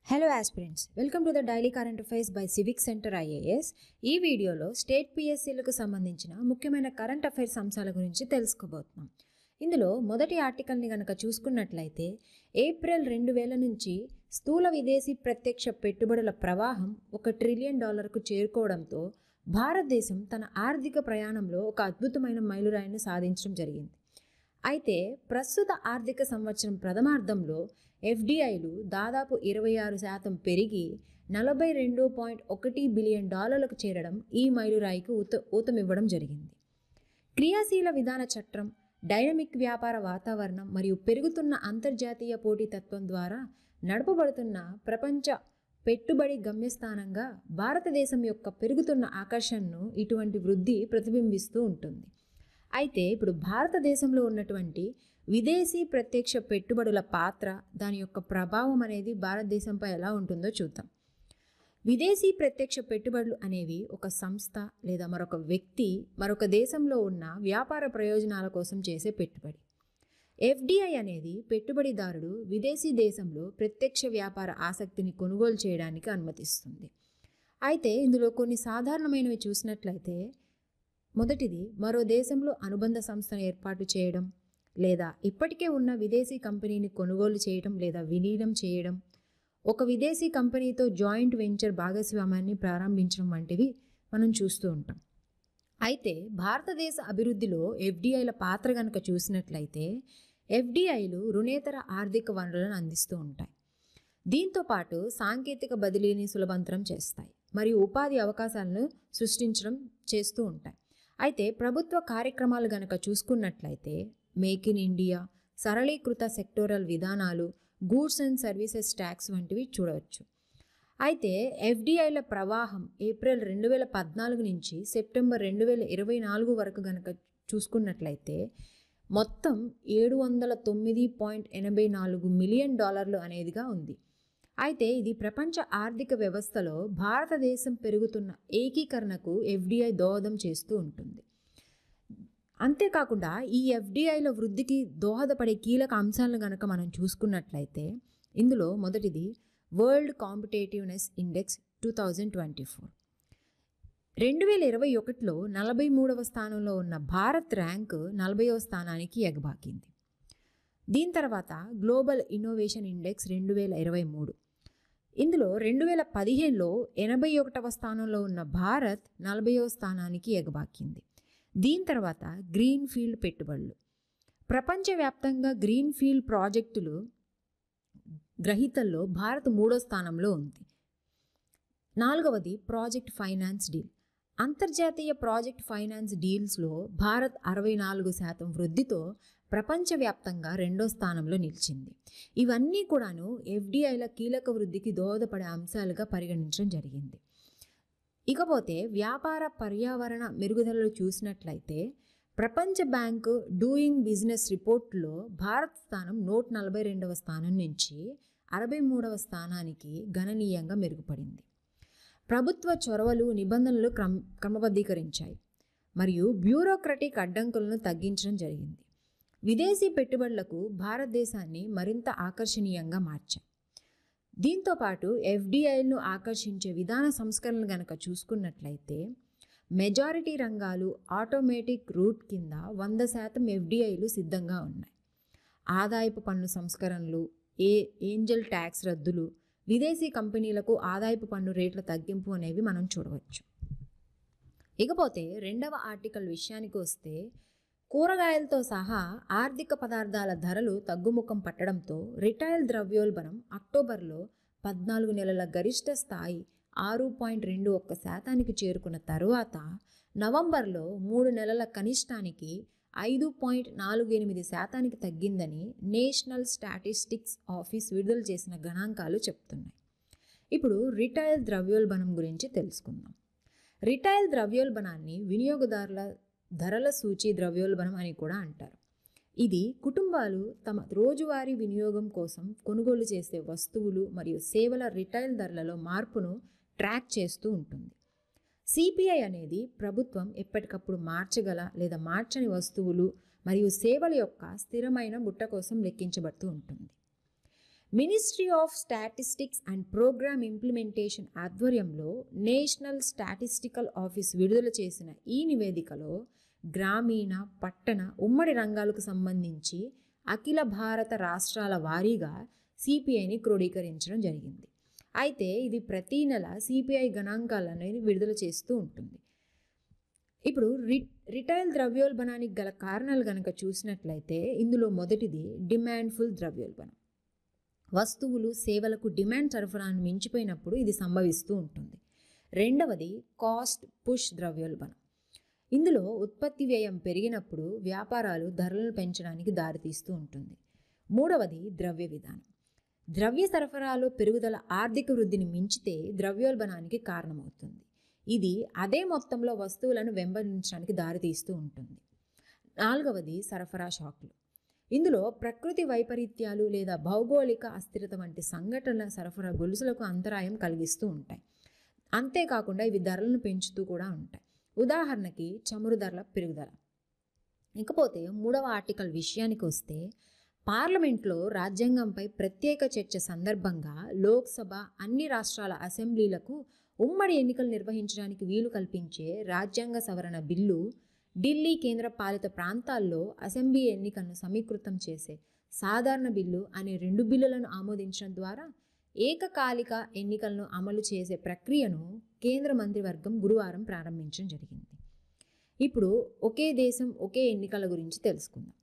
Hello aspirants, welcome to the daily current affairs by civic centre IAS. ఈ వీడియోలో state పిఎస్సీలకు సంబంధించిన ముఖ్యమైన current affairs అంశాల గురించి తెలుసుకోబోతున్నాం. ఇందులో మొదటి ఆర్టికల్ని కనుక చూసుకున్నట్లయితే ఏప్రిల్ 2000 నుంచి స్థూల విదేశీ ప్రత్యక్ష పెట్టుబడుల ప్రవాహం $1 ట్రిలియన్ చేరుకోవడంతో భారతదేశం తన ఆర్థిక ప్రయాణంలో ఒక అద్భుతమైన మైలురాయిని సాధించడం జరిగింది. అయితే ప్రస్తుత ఆర్థిక సంవత్సరం ప్రథమార్థంలో ఎఫ్డిఐలు దాదాపు 26% పెరిగి $42.1 బిలియన్ చేరడం ఈ మైలురాయికి ఊతమివ్వడం జరిగింది. క్రియాశీల విధాన చట్టం, డైనమిక్ వ్యాపార వాతావరణం మరియు పెరుగుతున్న అంతర్జాతీయ పోటీతత్వం ద్వారా నడపబడుతున్న ప్రపంచ పెట్టుబడి గమ్యస్థానంగా భారతదేశం యొక్క పెరుగుతున్న ఆకర్షణను ఇటువంటి వృద్ధి ప్రతిబింబిస్తూ ఉంటుంది. అయితే ఇప్పుడు భారతదేశంలో ఉన్నటువంటి విదేశీ ప్రత్యక్ష పెట్టుబడుల పాత్ర, దాని యొక్క ప్రభావం అనేది భారతదేశంపై ఎలా ఉంటుందో చూద్దాం. విదేశీ ప్రత్యక్ష పెట్టుబడులు అనేవి ఒక సంస్థ లేదా మరొక వ్యక్తి మరొక దేశంలో ఉన్న వ్యాపార ప్రయోజనాల కోసం చేసే పెట్టుబడి. ఎఫ్డిఐ అనేది పెట్టుబడిదారుడు విదేశీ దేశంలో ప్రత్యక్ష వ్యాపార ఆసక్తిని కొనుగోలు చేయడానికి అనుమతిస్తుంది. అయితే ఇందులో కొన్ని సాధారణమైనవి చూసినట్లయితే, మొదటిది మరో దేశంలో అనుబంధ సంస్థను ఏర్పాటు చేయడం, లేదా ఇప్పటికే ఉన్న విదేశీ కంపెనీని కొనుగోలు చేయడం లేదా విలీనం చేయడం, ఒక విదేశీ కంపెనీతో జాయింట్ వెంచర్ భాగస్వామ్యాన్ని ప్రారంభించడం వంటివి మనం చూస్తూ ఉంటాం. అయితే భారతదేశ అభివృద్ధిలో ఎఫ్డిఐల పాత్ర కనుక చూసినట్లయితే, ఎఫ్డిఐలు రుణేతర ఆర్థిక వనరులను అందిస్తూ ఉంటాయి. దీంతోపాటు సాంకేతిక బదిలీని సులభంతరం చేస్తాయి మరియు ఉపాధి అవకాశాలను సృష్టించడం చేస్తూ ఉంటాయి. అయితే ప్రభుత్వ కార్యక్రమాలు గనక చూసుకున్నట్లయితే మేక్ ఇన్ ఇండియా, సరళీకృత సెక్టోరల్ విధానాలు, గూడ్స్ అండ్ సర్వీసెస్ ట్యాక్స్ వంటివి చూడవచ్చు. అయితే ఎఫ్డిఐల ప్రవాహం ఏప్రిల్ 2014 నుంచి సెప్టెంబర్ 2024 వరకు గనక చూసుకున్నట్లయితే మొత్తం $709.84 మిలియన్ అనేదిగా ఉంది. అయితే ఇది ప్రపంచ ఆర్థిక వ్యవస్థలో భారతదేశం పెరుగుతున్న ఏకీకరణకు ఎఫ్డిఐ దోహదం చేస్తూ ఉంటుంది. అంతేకాకుండా ఈ ఎఫ్డిఐల వృద్ధికి దోహదపడే కీలక అంశాలను కనుక మనం చూసుకున్నట్లయితే, ఇందులో మొదటిది వరల్డ్ కాంపిటేటివ్నెస్ ఇండెక్స్ 2024. 2021లో 43వ స్థానంలో ఉన్న భారత్ ర్యాంకు 40వ స్థానానికి ఎగబాకింది. దీని తర్వాత గ్లోబల్ ఇన్నోవేషన్ ఇండెక్స్ 2023. ఇందులో 2015లో 81వ స్థానంలో ఉన్న భారత్ 40వ స్థానానికి ఎగబాకింది. దీని తర్వాత గ్రీన్ ఫీల్డ్ పెట్టుబడులు, ప్రపంచవ్యాప్తంగా గ్రీన్ ఫీల్డ్ ప్రాజెక్టులు గ్రహీతల్లో భారత్ 3వ స్థానంలో ఉంది. 4వది ప్రాజెక్ట్ ఫైనాన్స్ డీల్. అంతర్జాతీయ ప్రాజెక్ట్ ఫైనాన్స్ డీల్స్లో భారత్ 64% వృద్ధితో ప్రపంచవ్యాప్తంగా 2వ స్థానంలో నిలిచింది. ఇవన్నీ కూడాను ఎఫ్డిఐల కీలక వృద్ధికి దోహదపడే అంశాలుగా పరిగణించడం జరిగింది. ఇకపోతే వ్యాపార పర్యావరణ మెరుగుదలలు చూసినట్లయితే, ప్రపంచ బ్యాంకు డూయింగ్ బిజినెస్ రిపోర్ట్లో భారత్ స్థానం 142వ స్థానం నుంచి 63వ స్థానానికి గణనీయంగా మెరుగుపడింది. ప్రభుత్వ చొరవలు, నిబంధనలు క్రమబద్ధీకరించాయి మరియు బ్యూరోక్రటిక్ అడ్డంకులను తగ్గించడం జరిగింది. విదేశీ పెట్టుబడులకు భారతదేశాన్ని మరింత ఆకర్షణీయంగా మార్చాయి. దీంతోపాటు ఎఫ్డిఐలను ఆకర్షించే విధాన సంస్కరణలు గనక చూసుకున్నట్లయితే, మెజారిటీ రంగాలు ఆటోమేటిక్ రూట్ కింద 100% ఎఫ్డిఐలు సిద్ధంగా ఉన్నాయి. ఆదాయపు పన్ను సంస్కరణలు, ఏంజల్ ట్యాక్స్ రద్దులు, విదేశీ కంపెనీలకు ఆదాయపు పన్ను రేట్ల తగ్గింపు అనేవి మనం చూడవచ్చు. ఇకపోతే రెండవ ఆర్టికల్ విషయానికి వస్తే, కూరగాయలతో సహా ఆర్థిక పదార్థాల ధరలు తగ్గుముఖం పట్టడంతో రిటైల్ ద్రవ్యోల్బణం అక్టోబర్లో 14 నెలల గరిష్ట స్థాయి 6.21% చేరుకున్న తరువాత నవంబర్లో 3 నెలల కనిష్టానికి 5.48% తగ్గిందని నేషనల్ స్టాటిస్టిక్స్ ఆఫీస్ విడుదల చేసిన గణాంకాలు చెప్తున్నాయి. ఇప్పుడు రిటైల్ ద్రవ్యోల్బణం గురించి తెలుసుకుందాం. రిటైల్ ద్రవ్యోల్బణాన్ని వినియోగదారుల ధరల సూచి ద్రవ్యోల్బణం అని కూడా అంటారు. ఇది కుటుంబాలు తమ రోజువారీ వినియోగం కోసం కొనుగోలు చేసే వస్తువులు మరియు సేవల రిటైల్ ధరలలో మార్పును ట్రాక్ చేస్తూ ఉంటుంది. సిపిఐ అనేది ప్రభుత్వం ఎప్పటికప్పుడు మార్చగల లేదా మార్చని వస్తువులు మరియు సేవల యొక్క స్థిరమైన బుట్ట కోసం లెక్కించబడుతూ ఉంటుంది. Ministry of statistics and programme implementation ఆధ్వర్యంలో నేషనల్ స్టాటిస్టికల్ ఆఫీస్ విడుదల చేసిన ఈ నివేదికలో గ్రామీణ, పట్టణ, ఉమ్మడి రంగాలకు సంబంధించి అఖిల భారత రాష్ట్రాల వారీగా సిపిఐని క్రోడీకరించడం జరిగింది. అయితే ఇది ప్రతీ నెల సిపిఐ గణాంకాలు అనేది విడుదల చేస్తూ ఉంటుంది. ఇప్పుడు రిటైల్ ద్రవ్యోల్బణానికి గల కారణాలు కనుక చూసినట్లయితే ఇందులో మొదటిది డిమాండ్ఫుల్ ద్రవ్యోల్బణం. వస్తువులు, సేవలకు డిమాండ్ సరఫరాను మించిపోయినప్పుడు ఇది సంభవిస్తూ ఉంటుంది. రెండవది కాస్ట్ పుష్ ద్రవ్యోల్బణం. ఇందులో ఉత్పత్తి వ్యయం పెరిగినప్పుడు వ్యాపారాలు ధరలను పెంచడానికి దారితీస్తూ ఉంటుంది. మూడవది ద్రవ్య విధానం. ద్రవ్య సరఫరాలో పెరుగుదల ఆర్థిక వృద్ధిని మించితే ద్రవ్యోల్బణానికి కారణమవుతుంది. ఇది అదే మొత్తంలో వస్తువులను వెంబడించడానికి దారితీస్తూ ఉంటుంది. నాలుగవది సరఫరా షాక్లు. ఇందులో ప్రకృతి వైపరీత్యాలు లేదా భౌగోళిక అస్థిరత వంటి సంఘటనల సరఫరా గొలుసులకు అంతరాయం కలిగిస్తూ ఉంటాయి. అంతేకాకుండా ఇవి ధరలను పెంచుతూ కూడా ఉంటాయి. ఉదాహరణకి చమురు ధరల పెరుగుదల. ఇకపోతే 3వ ఆర్టికల్ విషయానికి వస్తే, పార్లమెంట్లో రాజ్యాంగంపై ప్రత్యేక చర్చ సందర్భంగా లోక్సభ, అన్ని రాష్ట్రాల అసెంబ్లీలకు ఉమ్మడి ఎన్నికలు నిర్వహించడానికి వీలు కల్పించే రాజ్యాంగ సవరణ బిల్లు, ఢిల్లీ కేంద్ర పాలిత ప్రాంతాల్లో అసెంబ్లీ ఎన్నికలను సమీకృతం చేసే సాధారణ బిల్లు అనే 2 బిల్లులను ఆమోదించడం ద్వారా ఏకకాలిక ఎన్నికలను అమలు చేసే ప్రక్రియను కేంద్ర మంత్రివర్గం గురువారం ప్రారంభించడం జరిగింది. ఇప్పుడు ఒకే దేశం ఒకే ఎన్నికల గురించి తెలుసుకుందాం.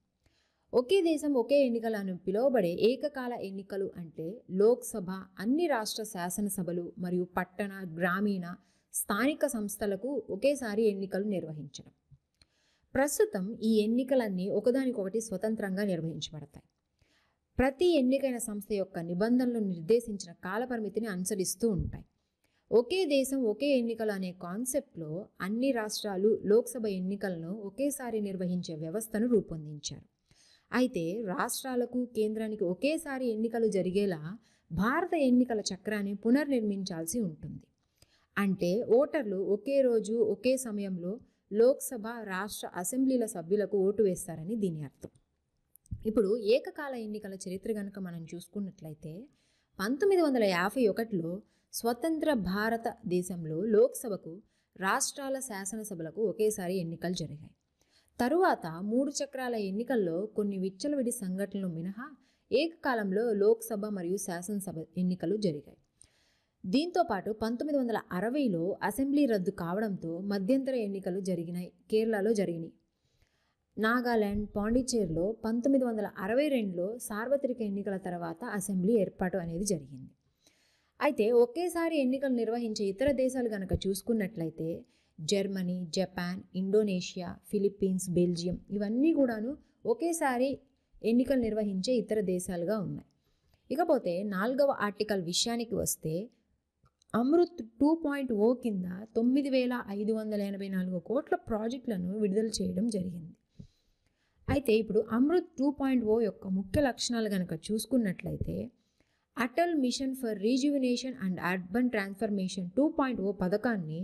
ఒకే దేశం ఒకే ఎన్నికలు అని పిలువబడే ఏకకాల ఎన్నికలు అంటే లోక్సభ, అన్ని రాష్ట్ర శాసనసభలు మరియు పట్టణ, గ్రామీణ, స్థానిక సంస్థలకు ఒకేసారి ఎన్నికలు నిర్వహించడం. ప్రస్తుతం ఈ ఎన్నికలన్నీ ఒకదానికొకటి స్వతంత్రంగా నిర్వహించబడతాయి. ప్రతి ఎన్నికైన సంస్థ యొక్క నిబంధనలు నిర్దేశించిన కాలపరిమితిని అనుసరిస్తూ ఉంటాయి. ఒకే దేశం ఒకే ఎన్నికలు అనే కాన్సెప్ట్లో అన్ని రాష్ట్రాలు లోక్సభ ఎన్నికలను ఒకేసారి నిర్వహించే వ్యవస్థను రూపొందించారు. అయితే రాష్ట్రాలకు, కేంద్రానికి ఒకేసారి ఎన్నికలు జరిగేలా భారత ఎన్నికల చక్రాన్ని పునర్నిర్మించాల్సి ఉంటుంది. అంటే ఓటర్లు ఒకే రోజు ఒకే సమయంలో లోక్సభ, రాష్ట్ర అసెంబ్లీల సభ్యులకు ఓటు వేస్తారని దీని అర్థం. ఇప్పుడు ఏకకాల ఎన్నికల చరిత్ర కనుక మనం చూసుకున్నట్లయితే 1951లో స్వతంత్ర భారతదేశంలో లోక్సభకు, రాష్ట్రాల శాసనసభలకు ఒకేసారి ఎన్నికలు జరిగాయి. తరువాత 3 చక్రాల ఎన్నికల్లో కొన్ని విచ్చలవిడి సంఘటనలు మినహా ఏకకాలంలో లోక్సభ మరియు శాసనసభ ఎన్నికలు జరిగాయి. దీంతోపాటు 1960లో అసెంబ్లీ రద్దు కావడంతో మధ్యంతర ఎన్నికలు జరిగినాయి. కేరళలో జరిగినాయి. నాగాలాండ్, పాండిచ్చేరిలో 1962లో సార్వత్రిక ఎన్నికల తర్వాత అసెంబ్లీ ఏర్పాటు అనేది జరిగింది. అయితే ఒకేసారి ఎన్నికలు నిర్వహించే ఇతర దేశాలు కనుక చూసుకున్నట్లయితే Germany, Japan, Indonesia, Philippines, Belgium ఇవన్నీ కూడాను ఒకేసారి ఎన్నికలు నిర్వహించే ఇతర దేశాలుగా ఉన్నాయి. ఇకపోతే 4వ ఆర్టికల్ విషయానికి వస్తే, అమృత్ 2.0 కింద 9,584 కోట్ల ప్రాజెక్టులను విడుదల చేయడం జరిగింది. అయితే ఇప్పుడు అమృత్ 2.0 యొక్క ముఖ్య లక్షణాలు కనుక చూసుకున్నట్లయితే, Atal mission for rejuvenation and urban transformation 2.0 పథకాన్ని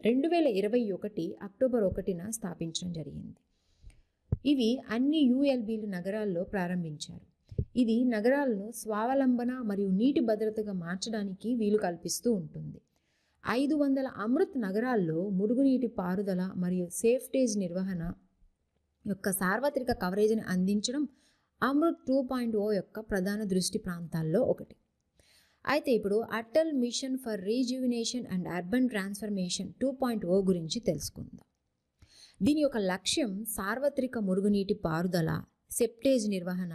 2021 అక్టోబర్ 1న స్థాపించడం జరిగింది. ఇవి అన్ని యుఎల్బీలు నగరాల్లో ప్రారంభించారు. ఇది నగరాలను స్వావలంబన మరియు నీటి భద్రతగా మార్చడానికి వీలు కల్పిస్తూ ఉంటుంది. 500 అమృత్ నగరాల్లో మురుగునీటి పారుదల మరియు సేఫ్టేజ్ నిర్వహణ యొక్క సార్వత్రిక కవరేజీని అందించడం అమృత్ 2.0 యొక్క ప్రధాన దృష్టి ప్రాంతాల్లో ఒకటి. అయితే ఇప్పుడు Atal mission for rejuvenation and urban transformation 2.0 గురించి తెలుసుకుందాం. దీని యొక్క లక్ష్యం సార్వత్రిక మురుగునీటి పారుదల, సెప్టేజ్ నిర్వహణ,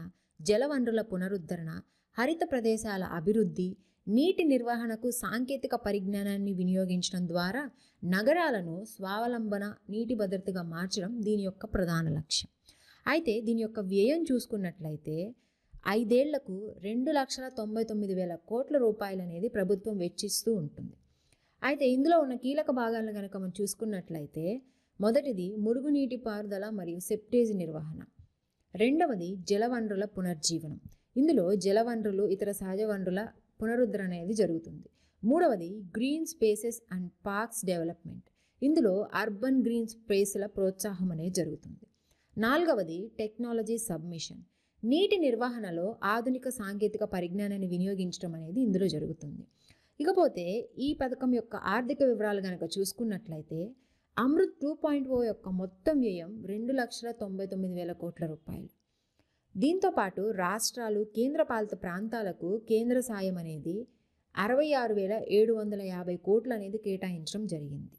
జలవనరుల పునరుద్ధరణ, హరిత ప్రదేశాల అభివృద్ధి, నీటి నిర్వహణకు సాంకేతిక పరిజ్ఞానాన్ని వినియోగించడం ద్వారా నగరాలను స్వావలంబన, నీటి భద్రతగా మార్చడం దీని యొక్క ప్రధాన లక్ష్యం. అయితే దీని యొక్క వ్యయం చూసుకున్నట్లయితే 5 ఏళ్లకు 2,99,000 కోట్ల రూపాయలు అనేది ప్రభుత్వం వెచ్చిస్తూ ఉంటుంది. అయితే ఇందులో ఉన్న కీలక భాగాలను కనుక మనం చూసుకున్నట్లయితే, మొదటిది మురుగునీటి పారుదల మరియు సెప్టేజ్ నిర్వహణ. రెండవది జలవనరుల పునర్జీవనం. ఇందులో జలవనరులు, ఇతర సహజ వనరుల పునరుద్ధరణ అనేది జరుగుతుంది. మూడవది green spaces and parks development. ఇందులో అర్బన్ గ్రీన్ స్పేస్ల ప్రోత్సాహం అనేది జరుగుతుంది. నాలుగవది టెక్నాలజీ సబ్మిషన్. నీటి నిర్వహణలో ఆధునిక సాంకేతిక పరిజ్ఞానాన్ని వినియోగించడం అనేది ఇందులో జరుగుతుంది. ఇకపోతే ఈ పథకం యొక్క ఆర్థిక వివరాలు కనుక చూసుకున్నట్లయితే అమృత్ 2.0 యొక్క మొత్తం వ్యయం 2,99,000 కోట్ల రూపాయలు. దీంతోపాటు రాష్ట్రాలు, కేంద్రపాలిత ప్రాంతాలకు కేంద్ర సాయం అనేది 66,750 కోట్లు అనేది కేటాయించడం జరిగింది.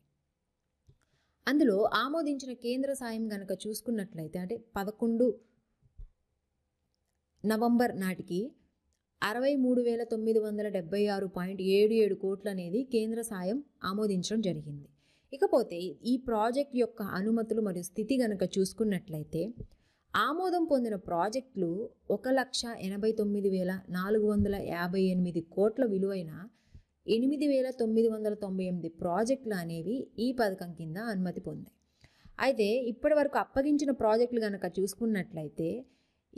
అందులో ఆమోదించిన కేంద్ర సాయం కనుక చూసుకున్నట్లయితే అంటే 11 నవంబర్ నాటికి 63,976.77 కోట్లు అనేది కేంద్ర సాయం ఆమోదించడం జరిగింది. ఇకపోతే ఈ ప్రాజెక్ట్ యొక్క అనుమతులు మరియు స్థితి కనుక చూసుకున్నట్లయితే ఆమోదం పొందిన ప్రాజెక్టులు 1,89,458 కోట్ల విలువైన 8,998 ప్రాజెక్టులు అనేవి ఈ పథకం కింద అనుమతి పొందాయి. అయితే ఇప్పటి వరకు అప్పగించిన ప్రాజెక్టులు కనుక చూసుకున్నట్లయితే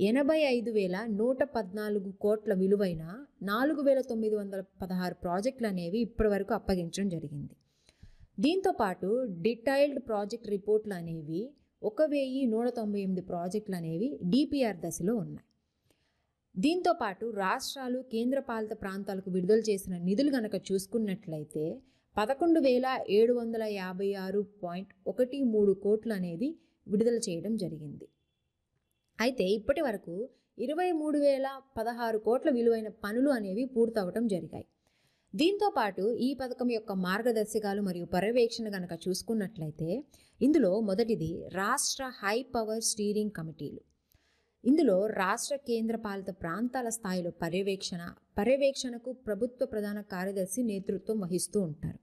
85,114 కోట్ల విలువైన 4,916 ప్రాజెక్టులు అనేవి ఇప్పటి వరకు అప్పగించడం జరిగింది. దీంతోపాటు డీటెయిల్డ్ ప్రాజెక్ట్ రిపోర్ట్లు అనేవి 1,198 ప్రాజెక్టులు అనేవి డిపిఆర్ దశలో ఉన్నాయి. దీంతోపాటు రాష్ట్రాలు, కేంద్రపాలిత ప్రాంతాలకు విడుదల చేసిన నిధులు కనుక చూసుకున్నట్లయితే 11,756.13 కోట్లు అనేది విడుదల చేయడం జరిగింది. అయితే ఇప్పటి వరకు 23,016 కోట్ల విలువైన పనులు అనేవి పూర్తవటం జరిగాయి. దీంతోపాటు ఈ పథకం యొక్క మార్గదర్శకాలు మరియు పర్యవేక్షణ కనుక చూసుకున్నట్లయితే ఇందులో మొదటిది రాష్ట్ర హై పవర్ స్టీరింగ్ కమిటీలు. ఇందులో రాష్ట్ర, కేంద్రపాలిత ప్రాంతాల స్థాయిలో పర్యవేక్షణకు ప్రభుత్వ ప్రధాన కార్యదర్శి నేతృత్వం వహిస్తూ ఉంటారు.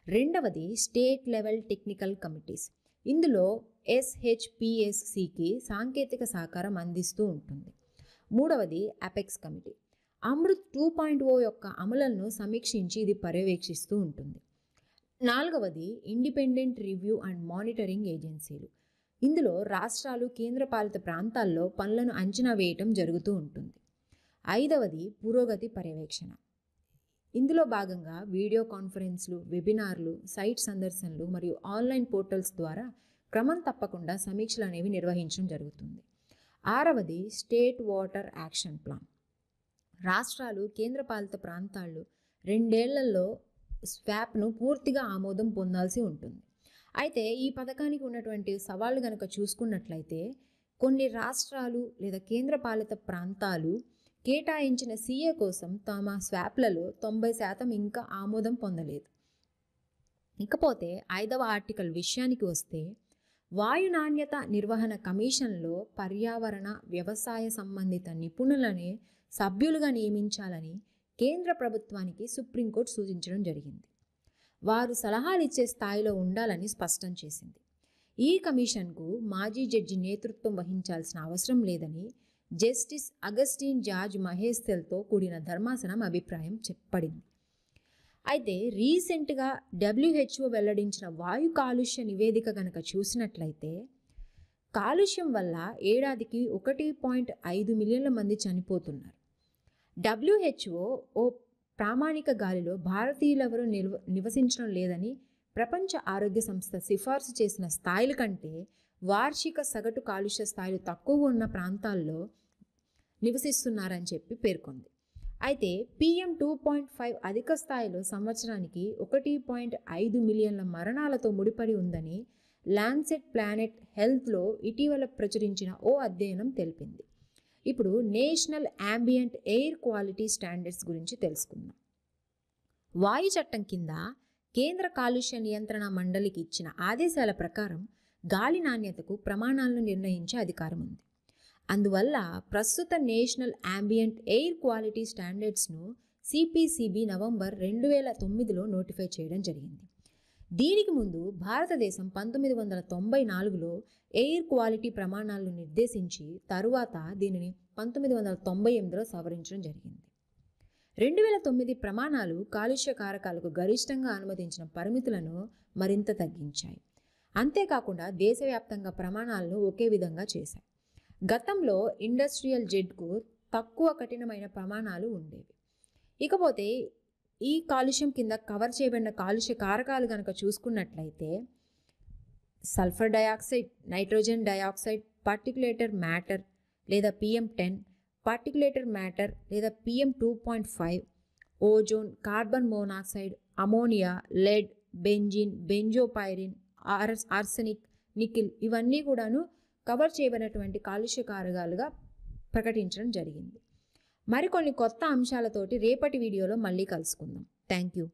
రెండవది స్టేట్ లెవెల్ టెక్నికల్ కమిటీస్. ఇందులో SHPSCకి సాంకేతిక సహకారం అందిస్తూ ఉంటుంది. మూడవది అపెక్స్ కమిటీ. అమృత్ 2.0 యొక్క అమలులను సమీక్షించి ఇది పర్యవేక్షిస్తూ ఉంటుంది. నాలుగవది ఇండిపెండెంట్ రివ్యూ అండ్ మానిటరింగ్ ఏజెన్సీలు. ఇందులో రాష్ట్రాలు, కేంద్రపాలిత ప్రాంతాల్లో పనులను అంచనా వేయటం జరుగుతూ ఉంటుంది. ఐదవది పురోగతి పర్యవేక్షణ. ఇందులో భాగంగా వీడియో కాన్ఫరెన్స్లు, వెబినార్లు, సైట్ సందర్శనలు మరియు ఆన్లైన్ పోర్టల్స్ ద్వారా క్రమం తప్పకుండా సమీక్షలు అనేవి నిర్వహించడం జరుగుతుంది. ఆరవది స్టేట్ వాటర్ యాక్షన్ ప్లాన్. రాష్ట్రాలు, కేంద్రపాలిత ప్రాంతాలు 2 ఏళ్లలో స్వాప్ను పూర్తిగా ఆమోదం పొందాల్సి ఉంటుంది. అయితే ఈ పథకానికి ఉన్నటువంటి సవాళ్లు కనుక చూసుకున్నట్లయితే కొన్ని రాష్ట్రాలు లేదా కేంద్రపాలిత ప్రాంతాలు కేటాయించిన CA కోసం తమ స్వాప్లలో 90% ఇంకా ఆమోదం పొందలేదు. ఇకపోతే 5వ ఆర్టికల్ విషయానికి వస్తే వాయు నాణ్యత నిర్వహణ కమిషన్లో పర్యావరణ, వ్యవసాయ సంబంధిత నిపుణులనే సభ్యులుగా నియమించాలని కేంద్ర ప్రభుత్వానికి సుప్రీంకోర్టు సూచించడం జరిగింది. వారు సలహాలు ఇచ్చే స్థాయిలో ఉండాలని స్పష్టం చేసింది. ఈ కమిషన్కు మాజీ జడ్జి నేతృత్వం వహించాల్సిన అవసరం లేదని జస్టిస్ అగస్టిన్ జార్జ్ మహేస్తెల్తో కూడిన ధర్మాసనం అభిప్రాయం చెప్పబడింది. అయితే రీసెంట్గా WHO వెల్లడించిన వాయు కాలుష్య నివేదిక కనుక చూసినట్లయితే కాలుష్యం వల్ల ఏడాదికి 1.5 మిలియన్ల మంది చనిపోతున్నారు. WHO ఓ ప్రామాణిక గాలిలో భారతీయులెవరూ నివసించడం లేదని ప్రపంచ ఆరోగ్య సంస్థ సిఫార్సు చేసిన స్థాయిల కంటే వార్షిక సగటు కాలుష్య స్థాయిలు తక్కువ ఉన్న ప్రాంతాల్లో నివసిస్తున్నారని చెప్పి పేర్కొంది. అయితే PM 2.5 అధిక స్థాయిలో సంవత్సరానికి 1.5 మిలియన్ల మరణాలతో ముడిపడి ఉందని లాన్సెట్ ప్లానెట్ హెల్త్లో ఇటీవల ప్రచురించిన ఓ అధ్యయనం తెలిపింది. ఇప్పుడు national ambient air quality standards గురించి తెలుసుకుందాం. వాయు చట్టం కింద కేంద్ర కాలుష్య నియంత్రణ మండలికి ఇచ్చిన ఆదేశాల ప్రకారం గాలి నాణ్యతకు ప్రమాణాలను నిర్ణయించే అధికారం ఉంది. అందువల్ల ప్రస్తుత నేషనల్ యాంబియంట్ ఎయిర్ క్వాలిటీ స్టాండర్డ్స్ను CPCB నవంబర్ 2009లో నోటిఫై చేయడం జరిగింది. దీనికి ముందు భారతదేశం 1994లో ఎయిర్ క్వాలిటీ ప్రమాణాలను నిర్దేశించి తరువాత దీనిని 1998లో సవరించడం జరిగింది. 2009 ప్రమాణాలు కాలుష్య కారకాలకు గరిష్టంగా అనుమతించిన పరిమితులను మరింత తగ్గించాయి. అంతేకాకుండా దేశవ్యాప్తంగా ప్రమాణాలను ఒకే విధంగా చేశాయి. గతంలో ఇండస్ట్రియల్ జెడ్కు తక్కువ కఠినమైన ప్రమాణాలు ఉండేవి. ఇకపోతే ఈ కాలుష్యం కింద కవర్ చేయబడిన కాలుష్య కారకాలు కనుక చూసుకున్నట్లయితే sulphur dioxide, nitrogen dioxide, particulator matter, లేదా PM10, పార్టిక్యులేటెడ్ మ్యాటర్ లేదా PM2.5, ozone, carbon monoxide, ammonia, lead, benzene, benzopyrene, arsenic, nickel ఇవన్నీ కూడాను కవర్ చేయబడినటువంటి కాలుష్య కారకాలుగా ప్రకటించడం జరిగింది. మరికొన్ని కొత్త అంశాలతోటి రేపటి వీడియోలో మళ్ళీ కలుసుకుందాం. Thank you.